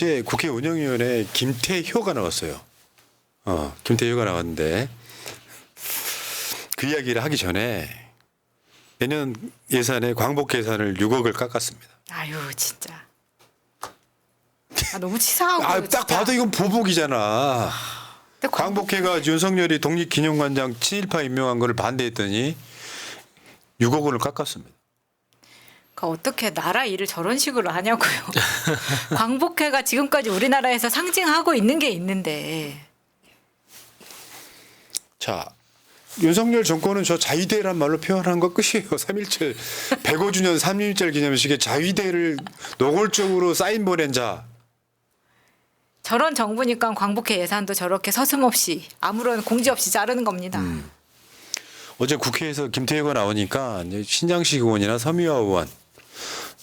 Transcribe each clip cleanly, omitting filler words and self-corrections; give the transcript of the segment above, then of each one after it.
이제 국회 운영위원회 김태효가 나왔어요. 김태효가 나왔는데 그 이야기를 하기 전에 내년 예산에 광복 예산을 6억을 깎았습니다. 아유 진짜. 너무 치사하고. 딱 봐도 이건 보복이잖아. 광복회가 윤석열이 독립기념관장 친일파 임명한 거를 반대했더니 6억 원을 깎았습니다. 어떻게 나라 일을 저런 식으로 하냐고요. 광복회가 지금까지 우리나라에서 상징하고 있는 게 있는데. 자, 윤석열 정권은 저 자위대란 말로 표현한 거 끝이에요. 3.17 105주년 3.1절 기념식에 자위대를 노골적으로 사인 보낸 자. 저런 정부니까 광복회 예산도 저렇게 서슴없이 아무런 공지 없이 자르는 겁니다. 어제 국회에서 김태효가 나오니까 이제 신장식 의원이나 서미화 의원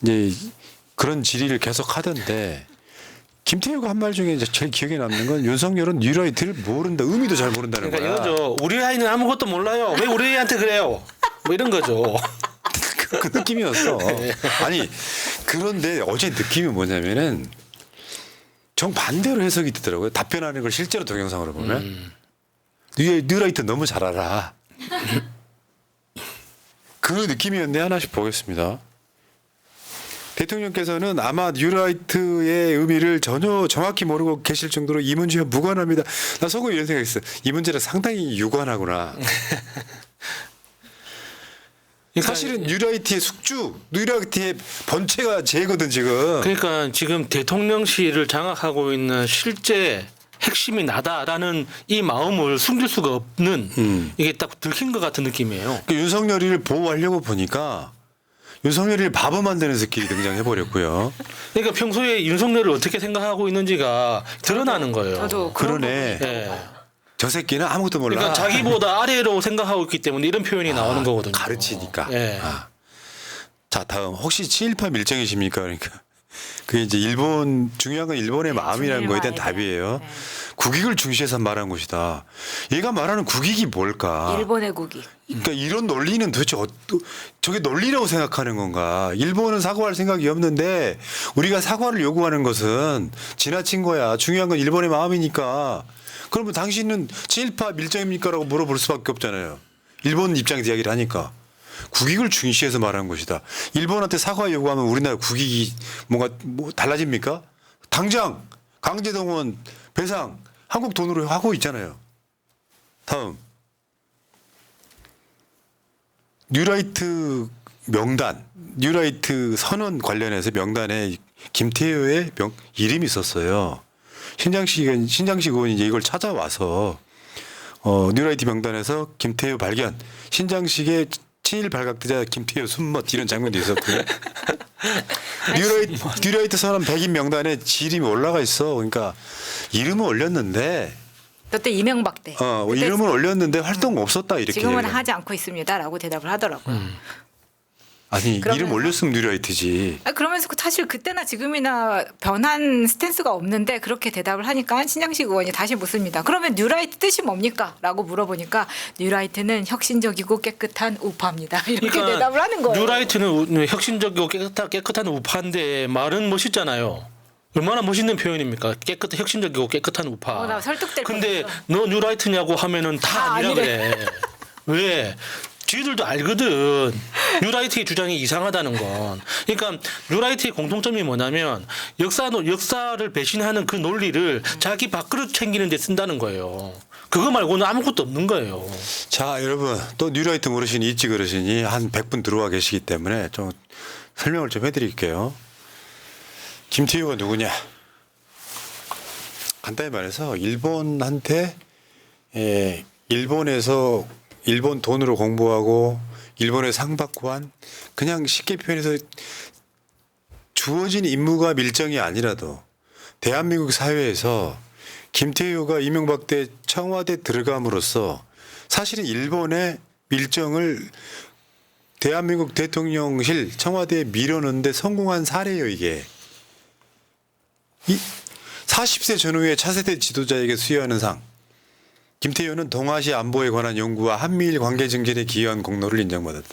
이제 그런 질의를 계속 하던데 김태효가 한 말 중에 이제 제일 기억에 남는 건 윤석열은 뉴라이트를 모른다. 의미도 잘 모른다는 그러니까 거야. 이거죠. 우리 아이는 아무것도 몰라요. 왜 우리 애한테 그래요? 뭐 이런 거죠. 그 느낌이었어. 아니 그런데 어제 느낌이 뭐냐면은 정반대로 해석이 되더라고요. 답변하는 걸 실제로 동영상으로 보면 뉴라이트 너무 잘 알아. 그 느낌이었네. 하나씩 보겠습니다. 대통령께서는 아마 뉴라이트의 의미를 전혀 정확히 모르고 계실 정도로 이 문제와 무관합니다. 나 속으로 이런 생각했어. 이 문제는 상당히 유관하구나. 사실은 뉴라이트의 숙주, 뉴라이트의 본체가 쟤거든 지금. 그러니까 지금 대통령실을 장악하고 있는 실제 핵심이 나다라는 이 마음을 숨길 수가 없는 이게 딱 들킨 것 같은 느낌이에요. 그 윤석열이를 보호하려고 보니까 윤석열이를 바보 만드는 새끼리 등장해 버렸고요. 그러니까 평소에 윤석열을 어떻게 생각하고 있는지가 드러나는 거예요. 저도 그러네. 예. 저 새끼는 아무것도 몰라. 그러니까 자기보다 아래로 생각하고 있기 때문에 이런 표현이 나오는 거거든요. 가르치니까. 예. 자 다음 혹시 친일파 밀정이십니까? 그러니까 그게 이제 일본 중요한 건 일본의 마음이라는 거에 대한 중일화에 답이에요. 대한, 국익을 중시해서 말한 것이다. 얘가 말하는 국익이 뭘까? 일본의 국익. 그러니까 이런 논리는 도대체 저게 논리라고 생각하는 건가? 일본은 사과할 생각이 없는데 우리가 사과를 요구하는 것은 지나친 거야. 중요한 건 일본의 마음이니까. 그러면 당신은 친일파 밀정입니까라고 물어볼 수밖에 없잖아요. 일본 입장에서 이야기를 하니까. 국익을 중시해서 말하는 것이다. 일본한테 사과 요구하면 우리나라 국익이 뭔가 달라집니까? 당장 강제동원 배상 한국 돈으로 하고 있잖아요. 다음. 뉴라이트 명단, 뉴라이트 선언 관련해서 명단에 김태효의 이름이 있었어요. 신장식 의원이 이제 이걸 찾아와서 뉴라이트 명단에서 김태효 발견, 신장식의 친일 발각되자 김태효 순멋 이런 장면도 있었고요. 뉴라이트 선언 100인 명단에 지 이름이 올라가 있어. 그러니까 이름은 올렸는데 그때 이명박 때. 그때 이름은 올렸는데 활동 없었다 이렇게. 지금은 얘기해요. 하지 않고 있습니다라고 대답을 하더라고요. 아니 그러면서- 이름 올렸으면 뉴라이트지. 그러면서 사실 그때나 지금이나 변한 스탠스가 없는데 그렇게 대답을 하니까 신장식 의원이 다시 묻습니다. 그러면 뉴라이트 뜻이 뭡니까? 라고 물어보니까 뉴라이트는 혁신적이고 깨끗한 우파입니다. 이렇게 그러니까 대답을 하는 거예요. 뉴라이트는 혁신적이고 깨끗한 우파인데 말은 멋있잖아요. 얼마나 멋있는 표현입니까? 혁신적이고 깨끗한 우파. 나 설득될 근데 뻔했어. 너 뉴라이트냐고 하면은 다 아니라 아니래. 그래. 왜? 쥐들도 알거든. 뉴라이트의 주장이 이상하다는 건. 그러니까 뉴라이트의 공통점이 뭐냐면 역사를 배신하는 그 논리를 자기 밥그릇 챙기는 데 쓴다는 거예요. 그거 말고는 아무것도 없는 거예요. 자 여러분 또 뉴라이트 모르시니 있지 그러시니 한 100분 들어와 계시기 때문에 좀 설명을 좀 해드릴게요. 김태효가 누구냐? 간단히 말해서 일본한테 일본에서 일본 돈으로 공부하고 일본에 상 받고 한 그냥 쉽게 표현해서 주어진 임무가 밀정이 아니라도 대한민국 사회에서 김태효가 이명박 때 청와대 들어감으로써 사실은 일본의 밀정을 대한민국 대통령실 청와대에 밀어넣는데 성공한 사례예요 이게. 40세 전후의 차세대 지도자에게 수여하는 상. 김태효는 동아시아 안보에 관한 연구와 한미일 관계 증진에 기여한 공로를 인정받았다.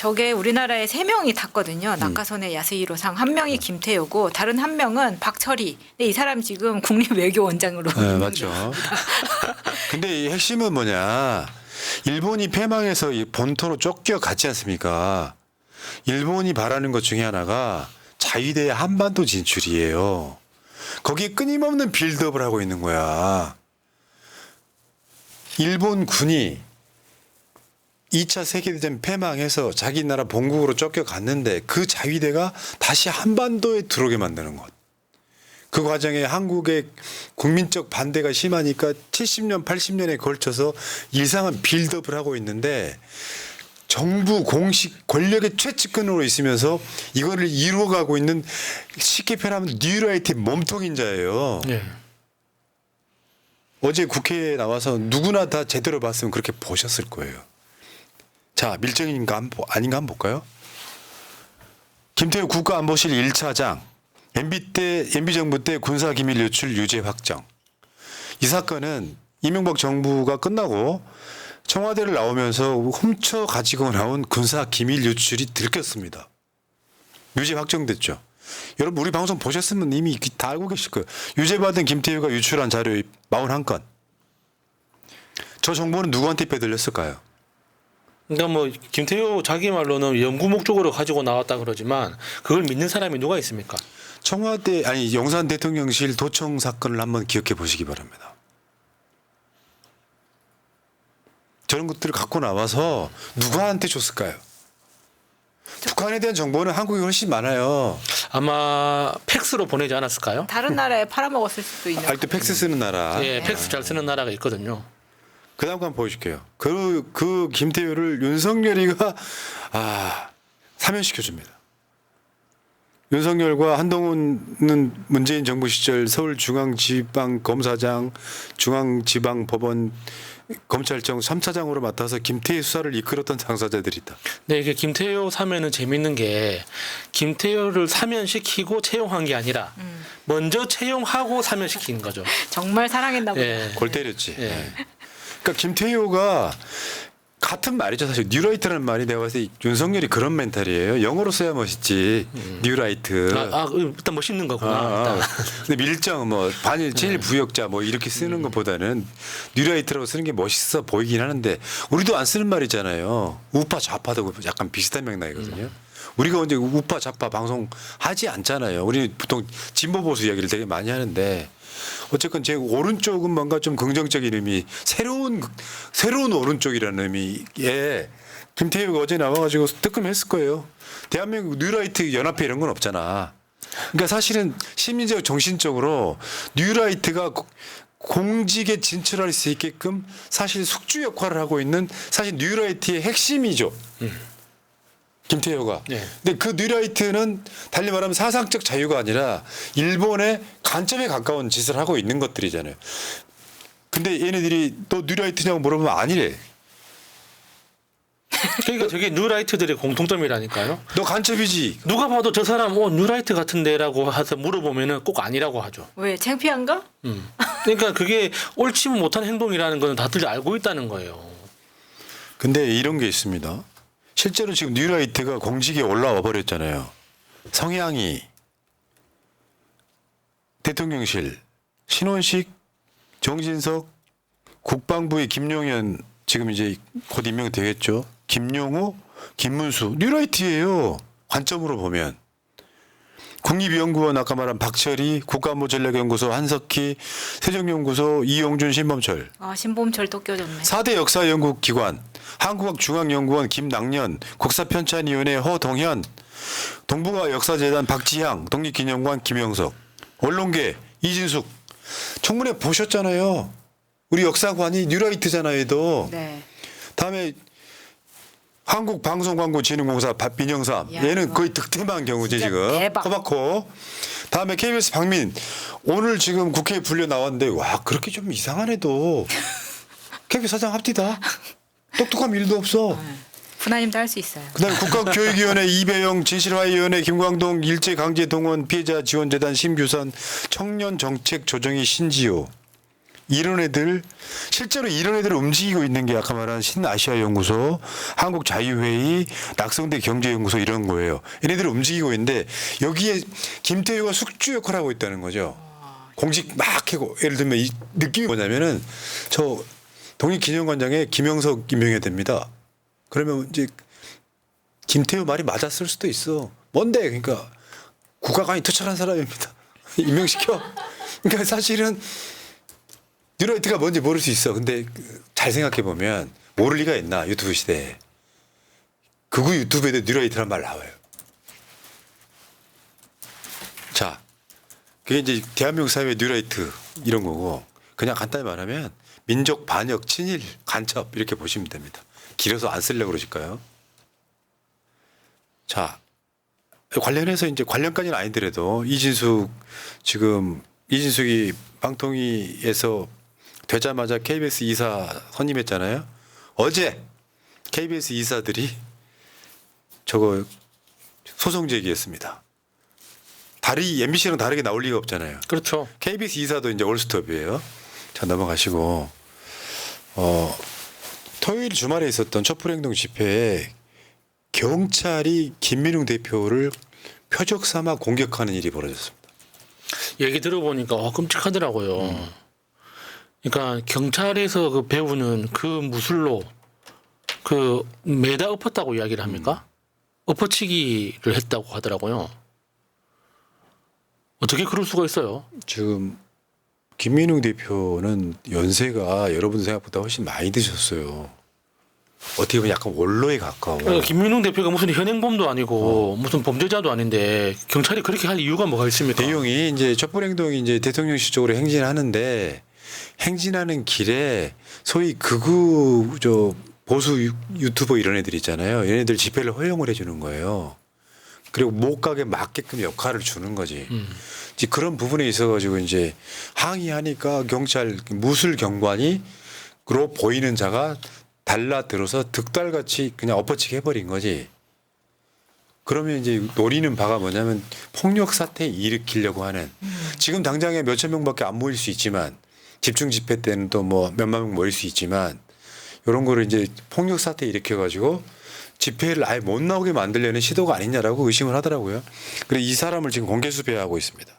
저게 우리나라에 3명이 탔거든요. 낙하선의 야스히로상. 한 명이 김태효고 다른 한 명은 박철희. 근데 이 사람 지금 국립외교원장으로. 네, 맞죠. 근데 이 핵심은 뭐냐? 일본이 패망해서 이 본토로 쫓겨갔지 않습니까? 일본이 바라는 것 중에 하나가 자위대의 한반도 진출이에요. 거기에 끊임없는 빌드업을 하고 있는 거야. 일본 군이 2차 세계대전 패망해서 자기 나라 본국으로 쫓겨갔는데 그 자위대가 다시 한반도에 들어오게 만드는 것. 그 과정에 한국의 국민적 반대가 심하니까 70년, 80년에 걸쳐서 이상한 빌드업을 하고 있는데 정부 공식 권력의 최측근으로 있으면서 이거를 이루어가고 있는 쉽게 표현하면 뉴라이트의 몸통인자예요. 네. 어제 국회에 나와서 누구나 다 제대로 봤으면 그렇게 보셨을 거예요. 자, 밀정인가 아닌가 한번 볼까요? 김태우 국가안보실 1차장 MB 정부 때 군사기밀 유출 유죄 확정. 이 사건은 이명박 정부가 끝나고 청와대를 나오면서 훔쳐 가지고 나온 군사기밀 유출이 들켰습니다. 유죄 확정됐죠. 여러분 우리 방송 보셨으면 이미 다 알고 계실 거예요. 유죄받은 김태우가 유출한 자료 41건. 저 정보는 누구한테 빼들렸을까요? 그러니까 뭐 김태효 자기 말로는 연구 목적으로 가지고 나왔다 그러지만 그걸 믿는 사람이 누가 있습니까? 청와대 아니 용산 대통령실 도청 사건을 한번 기억해 보시기 바랍니다. 저런 것들을 갖고 나와서 누구한테 줬을까요? 북한에 대한 정보는 한국이 훨씬 많아요. 아마 팩스로 보내지 않았을까요? 다른 나라에 팔아먹었을 수도 있는. 아직도 팩스 쓰는 나라. 예, 팩스 잘 쓰는 나라가 있거든요. 그 다음 거 한번 보여줄게요. 그 김태효를 윤석열이가 사면시켜줍니다. 윤석열과 한동훈은 문재인 정부 시절 서울중앙지방검사장, 중앙지방법원 검찰청 3차장으로 맡아서 김태희 수사를 이끌었던 당사자들이다. 네, 이게 김태효 사면은 재밌는 게 김태효를 사면시키고 채용한 게 아니라 먼저 채용하고 사면시킨 거죠. 정말 사랑했나 보다. 예. 골 때렸지. 예. 네. 그러니까 김태효가 같은 말이죠. 사실 뉴라이트라는 말이 내가 봤을 때 윤석열이 그런 멘탈이에요. 영어로 써야 멋있지. 뉴라이트. 일단 멋있는 거구나. 일단. 근데 밀정 뭐 반일 제일 부역자 뭐 이렇게 쓰는 것보다는 뉴라이트라고 쓰는 게 멋있어 보이긴 하는데 우리도 안 쓰는 말이잖아요. 우파 좌파도 약간 비슷한 맥락이거든요. 우리가 언제 우파 좌파 방송 하지 않잖아요. 우리 보통 진보 보수 이야기를 되게 많이 하는데 어쨌건 제 오른쪽은 뭔가 좀 긍정적인 의미, 새로운 오른쪽이라는 의미에 김태효가 어제 나와가지고 뜨끔했을 거예요. 대한민국 뉴라이트 연합회 이런 건 없잖아. 그러니까 사실은 심리적 정신적으로 뉴라이트가 공직에 진출할 수 있게끔 사실 숙주 역할을 하고 있는 사실 뉴라이트의 핵심이죠. 김태효가. 네. 근데 그 뉴라이트는 달리 말하면 사상적 자유가 아니라 일본의 간첩에 가까운 짓을 하고 있는 것들이잖아요. 근데 얘네들이 또 뉴라이트냐고 물어보면 아니래. 그러니까 저게 뉴라이트들의 공통점이라니까요. 너 간첩이지. 누가 봐도 저 사람 뉴라이트 같은데라고 해서 물어보면은 꼭 아니라고 하죠. 왜 창피한가? 그러니까 그게 옳지 못한 행동이라는 거는 다들 알고 있다는 거예요. 근데 이런 게 있습니다. 실제로 지금 뉴라이트가 공직에 올라와 버렸잖아요. 성향이 대통령실, 신원식, 정진석, 국방부의 김용현 지금 이제 곧 임명되겠죠. 김용호, 김문수 뉴라이트예요. 관점으로 보면. 국립연구원 아까 말한 박철희, 국가안보전략연구소 한석희, 세종연구소 이용준 신범철. 신범철 또 껴졌네. 4대 역사연구기관 한국학중앙연구원 김낙년, 국사편찬위원회 허동현, 동북아 역사재단 박지향, 독립기념관 김영석, 언론계 이진숙. 청문회 보셨잖아요. 우리 역사관이 뉴라이트잖아요. 얘도. 네. 다음에 한국방송광고진흥공사 민영삼. 야, 얘는 이거 거의 득템한 경우지 진짜 지금. 대박. 허박호. 다음에 KBS 박민. 오늘 지금 국회에 불려 나왔는데 와 그렇게 좀 이상한 애도 KBS 사장 합디다. 똑똑함 일도 없어. 분하님도 할 수 있어요. 그다음에 국가교육위원회 이배영, 진실화위원회 김광동, 일제강제동원 피해자 지원재단 심규선, 청년정책조정위 신지호. 이런 애들 실제로 이런 애들을 움직이고 있는 게 아까 말한 신아시아 연구소, 한국 자유회의, 낙성대 경제연구소 이런 거예요. 얘네들을 움직이고 있는데 여기에 김태효가 숙주 역할을 하고 있다는 거죠. 공직 막 해고 예를 들면 이 느낌이 뭐냐면은 저 독립기념관장에 김영석 임명해야 됩니다. 그러면 이제 김태효 말이 맞았을 수도 있어. 뭔데? 그러니까 국가관이 투철한 사람입니다. 임명시켜. 그러니까 사실은 뉴라이트가 뭔지 모를 수 있어. 근데 잘 생각해 보면 모를 리가 있나 유튜브 시대에. 극우 유튜브에도 뉴라이트란 말 나와요. 자, 그게 이제 대한민국 사회의 뉴라이트 이런 거고 그냥 간단히 말하면 민족 반역, 친일, 간첩 이렇게 보시면 됩니다. 길어서 안 쓰려고 그러실까요? 자, 관련해서 이제 관련까지는 아니더라도 이진숙이 방통위에서 되자마자 KBS 이사 선임했잖아요. 어제 KBS 이사들이 저거 소송 제기했습니다. MBC랑 다르게 나올 리가 없잖아요. 그렇죠. KBS 이사도 이제 올스톱이에요. 자, 넘어가시고 토요일 주말에 있었던 촛불행동 집회에 경찰이 김민웅 대표를 표적 삼아 공격하는 일이 벌어졌습니다. 얘기 들어보니까 끔찍하더라고요. 그러니까 경찰에서 그 배우는 그 무술로 그 매다 엎었다고 이야기를 합니까? 엎어치기를 했다고 하더라고요. 어떻게 그럴 수가 있어요? 지금 김민웅 대표는 연세가 여러분 생각보다 훨씬 많이 드셨어요. 어떻게 보면 약간 원로에 가까워. 그러니까 김민웅 대표가 무슨 현행범도 아니고 무슨 범죄자도 아닌데 경찰이 그렇게 할 이유가 뭐가 있습니까? 내용이 이제 촛불행동이 이제 대통령실 쪽으로 행진하는데 행진하는 길에 소위 극우 보수 유튜버 이런 애들 있잖아요. 얘네들 집회를 허용을 해주는 거예요. 그리고 못 가게 맞게끔 역할을 주는 거지. 이제 그런 부분에 있어가지고 이제 항의하니까 경찰 무술 경관이 그로 보이는 자가 달라들어서 득달같이 그냥 엎어치게 해버린 거지. 그러면 이제 노리는 바가 뭐냐면 폭력 사태 일으키려고 하는. 지금 당장에 몇천 명밖에 안 모일 수 있지만 집중 집회 때는 또 뭐 몇만 명 모일 수 있지만 이런 거를 이제 폭력 사태 일으켜가지고 집회를 아예 못 나오게 만들려는 시도가 아니냐라고 의심을 하더라고요. 그래서 이 사람을 지금 공개 수배하고 있습니다.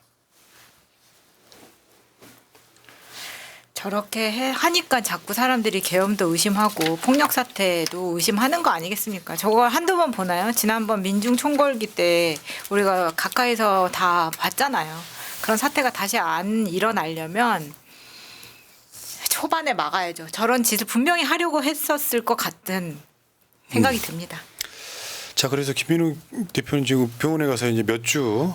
저렇게 하니까 자꾸 사람들이 계엄도 의심하고 폭력 사태도 의심하는 거 아니겠습니까? 저걸 한두 번 보나요? 지난번 민중 총궐기 때 우리가 가까이서 다 봤잖아요. 그런 사태가 다시 안 일어나려면 초반에 막아야죠. 저런 짓을 분명히 하려고 했었을 것 같은 생각이 듭니다. 자, 그래서 김민웅 대표는 지금 병원에 가서 이제 몇 주,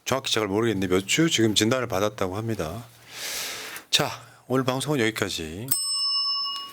정확히 잘 모르겠는데 몇 주 지금 진단을 받았다고 합니다. 자, 오늘 방송은 여기까지.